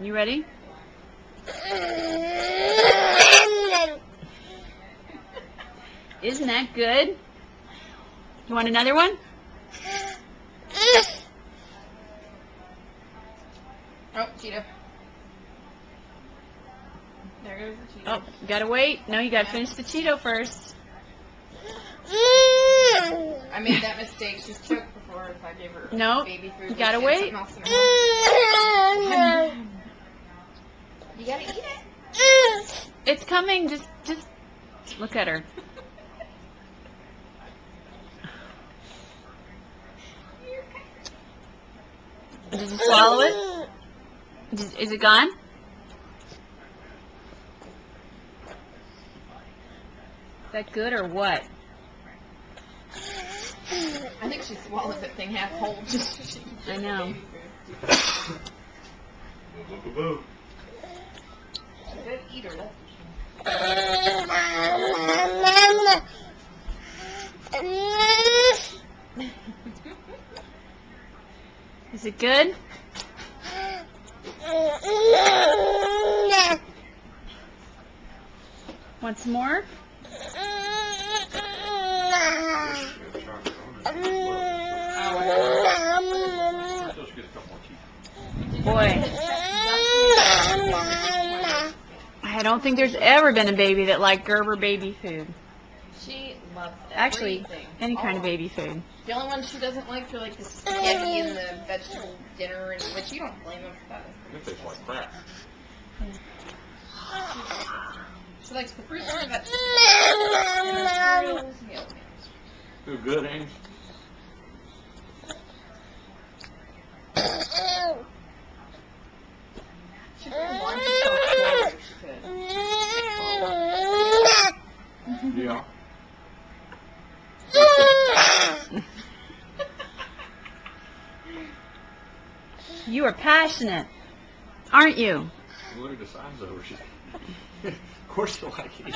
You ready? Isn't that good? You want another one? Oh, Cheeto. There goes the Cheeto. Oh, you gotta wait. No, you gotta finish the Cheeto first. I made that mistake. She's choked before if I gave her No, baby food. you gotta She had wait. something else in her mouth. You gotta eat it. It's coming. Just look at her. Did you swallow it? Is it gone? Is that good or what? I think she swallowed that thing half whole. Just so she could I get know. baby food. She's a good eater, that's for sure. Is it good? Want some more? Boy, I don't think there's ever been a baby that liked Gerber baby food. She loves Actually, everything. any kind of All baby food. The only one she doesn't like are like the spaghetti and the vegetable dinner, and which you don't blame them for that. It tastes like crap. She likes the fruits and the vegetables. And the cereals and the oatmeal. Feel good, Ames? She really wants herself forward if she could. Yeah. You are passionate, aren't you? Look at the size of her. She's, of course you like eating.